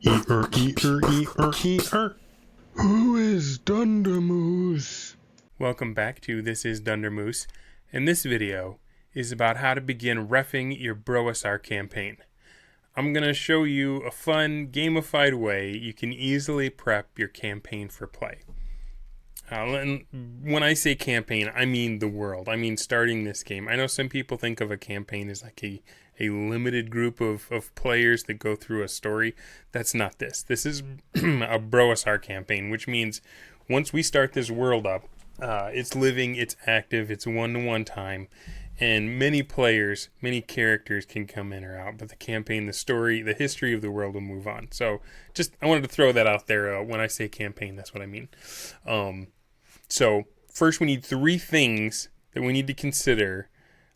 Who is Dundermoose? Welcome back to This is Dundermoose, and this video is about how to begin reffing your BrOSR campaign. I'm going to show you a fun, gamified way you can easily prep your campaign for play. When I say campaign, I mean the world. I mean starting this game. I know some people think of a campaign as like a limited group of players that go through a story. That's not this. This is a BrOSR campaign, which means once we start this world up, it's living, it's active, it's one-to-one time, and many players, many characters can come in or out, but the campaign, the story, the history of the world will move on. So I wanted to throw that out there. When I say campaign, that's what I mean. So first we need three things that we need to consider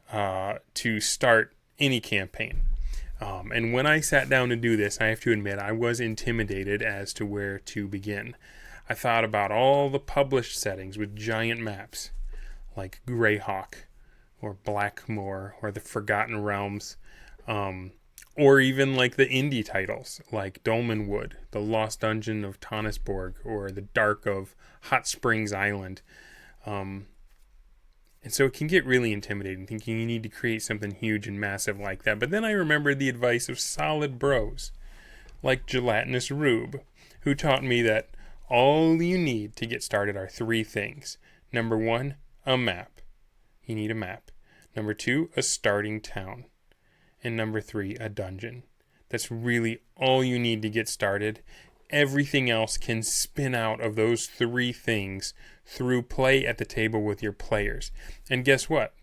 to start any campaign. And when I sat down to do this, I have to admit I was intimidated as to where to begin. I thought about all the published settings with giant maps like Greyhawk or Blackmoor or the Forgotten Realms, or even like the indie titles like Dolmenwood, the Lost Dungeon of Tonnisborg, or the Dark of Hot Springs Island. And so it can get really intimidating, thinking you need to create something huge and massive like that. But then I remembered the advice of solid bros like Gelatinous Rube, who taught me that all you need to get started are three things. Number one, a map. You need a map. Number two, a starting town. And number three, a dungeon. That's really all you need to get started. Everything else can spin out of those three things through play at the table with your players. And guess what?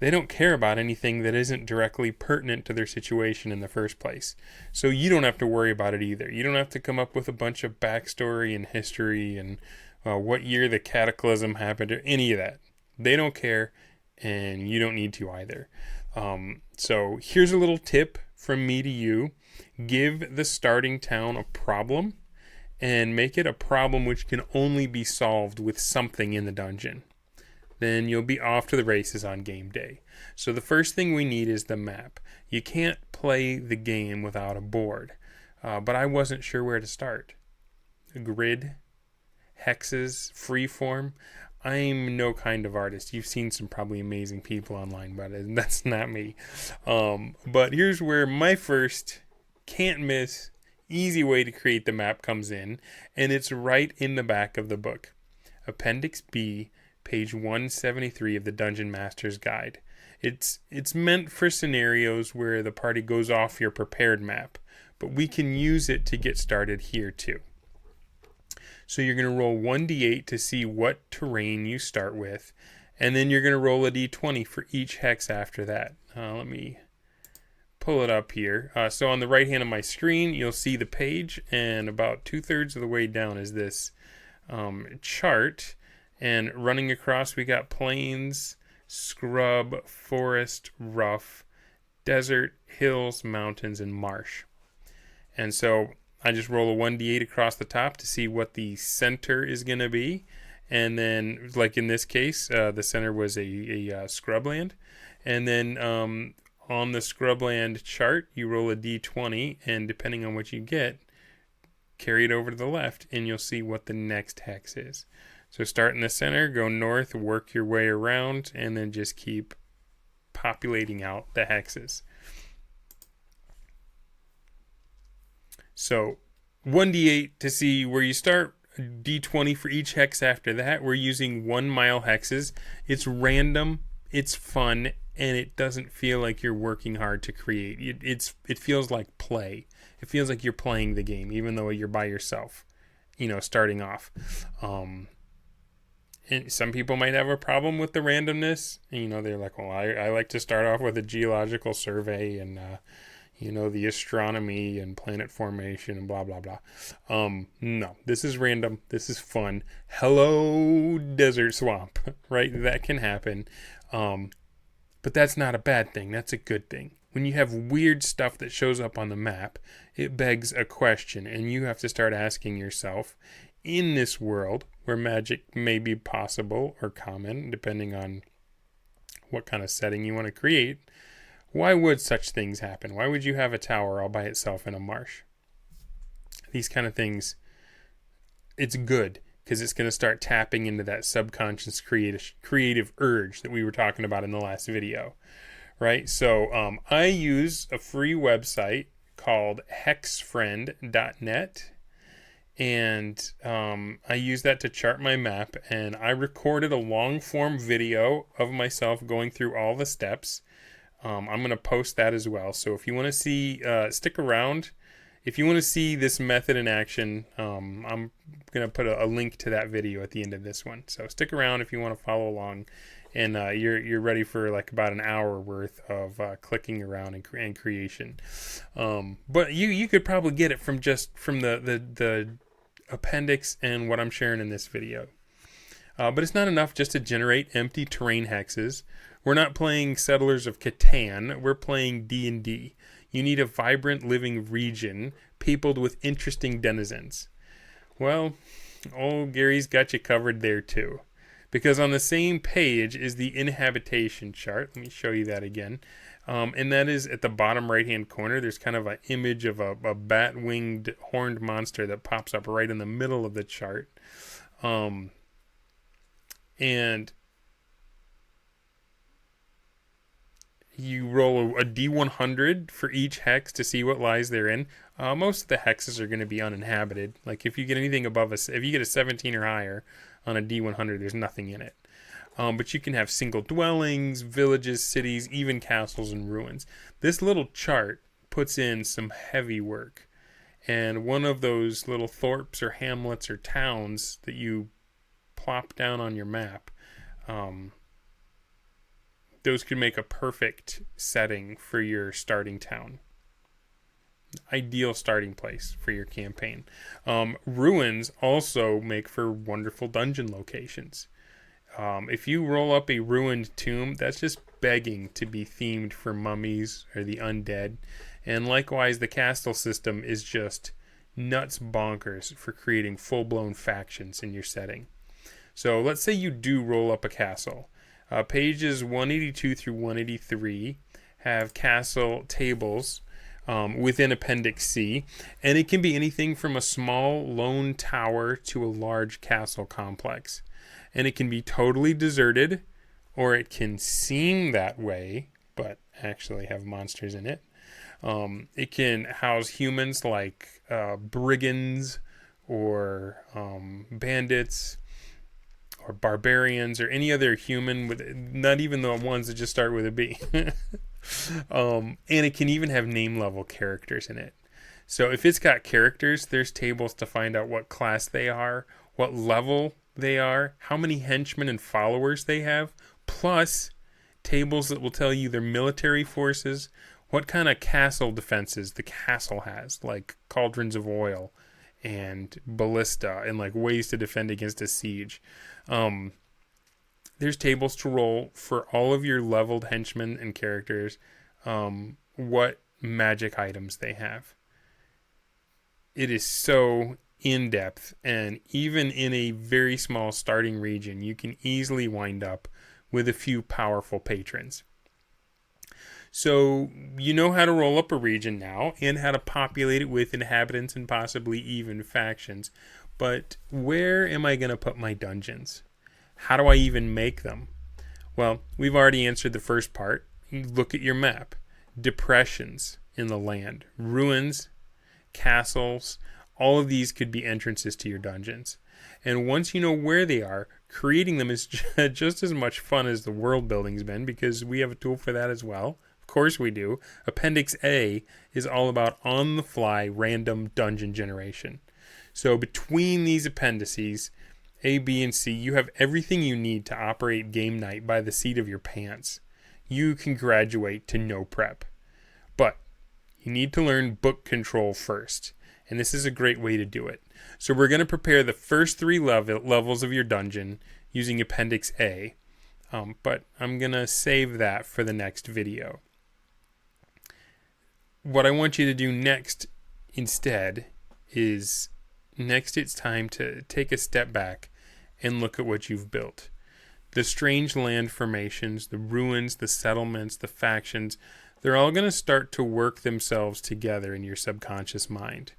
They don't care about anything that isn't directly pertinent to their situation in the first place. So you don't have to worry about it either. You don't have to come up with a bunch of backstory and history and what year the cataclysm happened or any of that. They don't care, and you don't need to either. So here's a little tip from me to you. Give the starting town a problem and make it a problem which can only be solved with something in the dungeon. Then you'll be off to the races on game day. So the first thing we need is the map. You can't play the game without a board, but I wasn't sure where to start. A grid, hexes, freeform. I'm no kind of artist. You've seen some probably amazing people online, but that's not me. But here's where my first can't miss easy way to create the map comes in, and it's right in the back of the book. Appendix B, page 173 of the Dungeon Master's Guide. It's meant for scenarios where the party goes off your prepared map, but we can use it to get started here too. So you're going to roll 1d8 to see what terrain you start with, and then you're going to roll a d20 for each hex after that. Let me pull it up here. So on the right hand of my screen, you'll see the page, and about 2/3 of the way down is this chart. And running across, we got plains, scrub, forest, rough, desert, hills, mountains, and marsh. And so I just roll a 1d8 across the top to see what the center is going to be. And then, like in this case, the center was a scrubland. And then on the scrubland chart, you roll a d20, and depending on what you get, carry it over to the left, and you'll see what the next hex is. So start in the center, go north, work your way around, and then just keep populating out the hexes. So 1d8 to see where you start, d20 for each hex after that. We're using 1 mile hexes. It's random, it's fun, and it doesn't feel like you're working hard to create. It feels like play. It feels like you're playing the game, even though you're by yourself, starting off. And some people might have a problem with the randomness. They're like, well, I like to start off with a geological survey and the astronomy and planet formation and blah, blah, blah. No, this is random. This is fun. Hello, desert swamp, right? That can happen. But that's not a bad thing. That's a good thing. When you have weird stuff that shows up on the map, it begs a question, and you have to start asking yourself, in this world where magic may be possible or common, depending on what kind of setting you want to create, why would such things happen? Why would you have a tower all by itself in a marsh? these kind of things, it's good because it's going to start tapping into that subconscious creative urge that we were talking about in the last video, right? So I use a free website called hexfriend.net, and I use that to chart my map, and I recorded a long form video of myself going through all the steps. I'm going to post that as well. So if you want to see, stick around. If you want to see this method in action, I'm going to put a link to that video at the end of this one. So stick around if you want to follow along, and you're ready for like about an hour worth of clicking around and creation. But you could probably get it from the appendix and what I'm sharing in this video. But it's not enough just to generate empty terrain hexes. We're not playing Settlers of Catan. We're playing D&D. You need a vibrant living region peopled with interesting denizens. Well, old Gary's got you covered there too. Because on the same page is the inhabitation chart. Let me show you that again. And that is at the bottom right-hand corner. There's kind of an image of a bat-winged horned monster that pops up right in the middle of the chart. And you roll a D100 for each hex to see what lies therein. Most of the hexes are going to be uninhabited. Like if you get anything above if you get a 17 or higher on a D100, there's nothing in it. But you can have single dwellings, villages, cities, even castles and ruins. This little chart puts in some heavy work. And one of those little thorps or hamlets or towns that you plop down on your map, those could make a perfect setting for your starting town. Ideal starting place for your campaign. Ruins also make for wonderful dungeon locations. If you roll up a ruined tomb, that's just begging to be themed for mummies or the undead. And likewise, the castle system is just nuts bonkers for creating full-blown factions in your setting. So let's say you do roll up a castle. Pages 182 through 183 have castle tables within Appendix C, and it can be anything from a small lone tower to a large castle complex. And it can be totally deserted, or it can seem that way, but actually have monsters in it. It can house humans like brigands or bandits, or barbarians, or any other human, with not even the ones that just start with a B. And it can even have name level characters in it. So if it's got characters, there's tables to find out what class they are, what level they are, how many henchmen and followers they have, plus tables that will tell you their military forces, what kind of castle defenses the castle has, like cauldrons of oil and ballista, and like ways to defend against a siege. There's tables to roll for all of your leveled henchmen and characters, what magic items they have. It is so in-depth, and even in a very small starting region, you can easily wind up with a few powerful patrons. So you know how to roll up a region now, and how to populate it with inhabitants and possibly even factions. But where am I going to put my dungeons? How do I even make them? Well, we've already answered the first part. Look at your map. Depressions in the land, ruins, castles, all of these could be entrances to your dungeons. And once you know where they are, creating them is just as much fun as the world building's been, because we have a tool for that as well. Of course we do. Appendix A is all about on-the-fly random dungeon generation. So between these appendices, A, B, and C, you have everything you need to operate game night by the seat of your pants. You can graduate to no prep. But you need to learn book control first, and this is a great way to do it. So we're going to prepare the first 3 levels of your dungeon using Appendix A, but I'm going to save that for the next video. What I want you to do next instead is, it's time to take a step back and look at what you've built. The strange land formations, the ruins, the settlements, the factions, they're all going to start to work themselves together in your subconscious mind.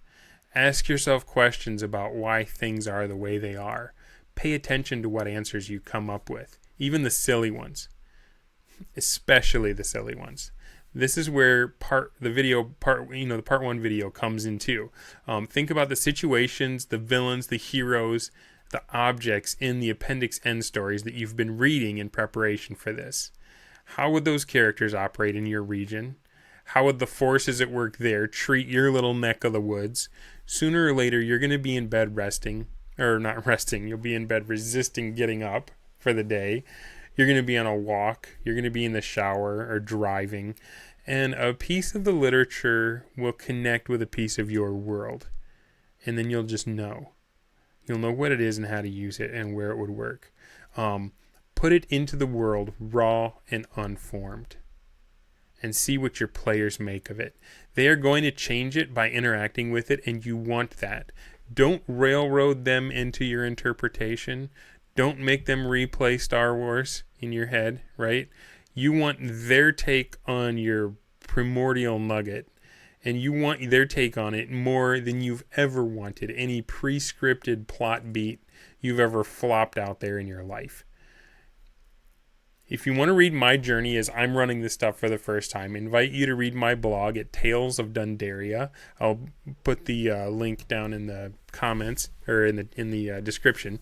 Ask yourself questions about why things are the way they are. Pay attention to what answers you come up with, even the silly ones, especially the silly ones. This is where the part one video comes in too. Think about the situations, the villains, the heroes, the objects in the Appendix N stories that you've been reading in preparation for this. How would those characters operate in your region? How would the forces at work there treat your little neck of the woods? Sooner or later, you're going to be in bed resting, or not resting, you'll be in bed resisting getting up for the day. You're going to be on a walk. You're going to be in the shower or driving. And a piece of the literature will connect with a piece of your world. And then you'll just know. You'll know what it is and how to use it and where it would work. Put it into the world raw and unformed. And see what your players make of it. They are going to change it by interacting with it, and you want that. Don't railroad them into your interpretation. Don't make them replay Star Wars in your head, right? You want their take on your primordial nugget, and you want their take on it more than you've ever wanted any pre-scripted plot beat you've ever flopped out there in your life. If you want to read my journey as I'm running this stuff for the first time, I invite you to read my blog at Tales of Dundaria. I'll put the link down in the comments or in the description.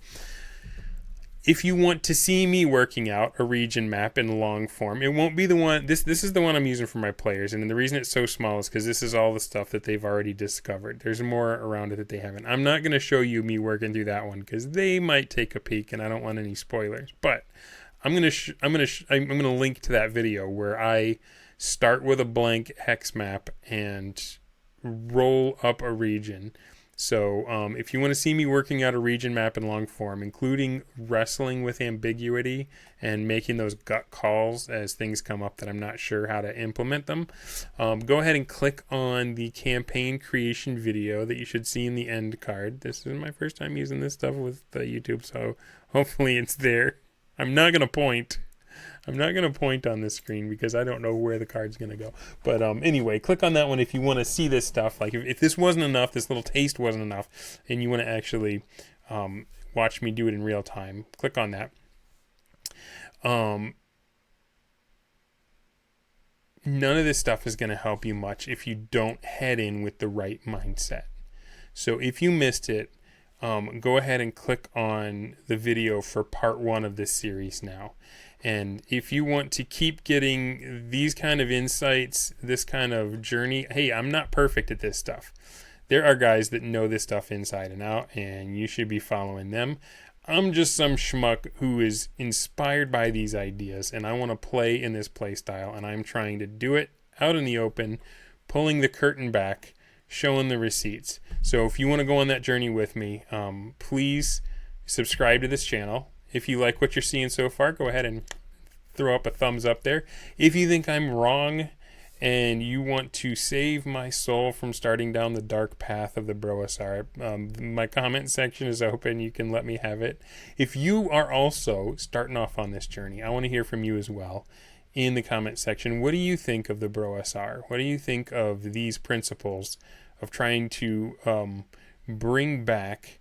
If you want to see me working out a region map in long form, it won't be the one. This is the one I'm using for my players, and the reason it's so small is because this is all the stuff that they've already discovered. There's more around it that they haven't. I'm not going to show you me working through that one because they might take a peek, and I don't want any spoilers. But I'm gonna link to that video where I start with a blank hex map and roll up a region. So if you want to see me working out a region map in long form, including wrestling with ambiguity and making those gut calls as things come up that I'm not sure how to implement them, go ahead and click on the campaign creation video that you should see in the end card. This is my first time using this stuff with YouTube, so hopefully it's there. I'm not going to point on this screen because I don't know where the card's going to go. But anyway, click on that one if you want to see this stuff. Like if this wasn't enough, this little taste wasn't enough, and you want to actually watch me do it in real time, click on that. None of this stuff is going to help you much if you don't head in with the right mindset. So if you missed it, go ahead and click on the video for part 1 of this series now. And if you want to keep getting these kind of insights, this kind of journey, hey, I'm not perfect at this stuff. There are guys that know this stuff inside and out, and you should be following them. I'm just some schmuck who is inspired by these ideas, and I want to play in this play style, and I'm trying to do it out in the open, pulling the curtain back, showing the receipts. So if you want to go on that journey with me, please subscribe to this channel. If you like what you're seeing so far, go ahead and throw up a thumbs up there. If you think I'm wrong and you want to save my soul from starting down the dark path of the BrOSR, my comment section is open. You can let me have it. If you are also starting off on this journey, I want to hear from you as well in the comment section. What do you think of the BrOSR? What do you think of these principles of trying to bring back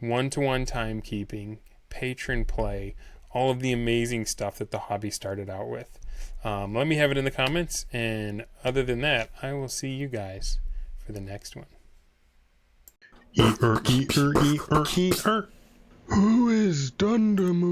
one-to-one timekeeping, patron play, all of the amazing stuff that the hobby started out with? Let me have it in the comments, and other than that, I will see you guys for the next one. Who is Dundamoo?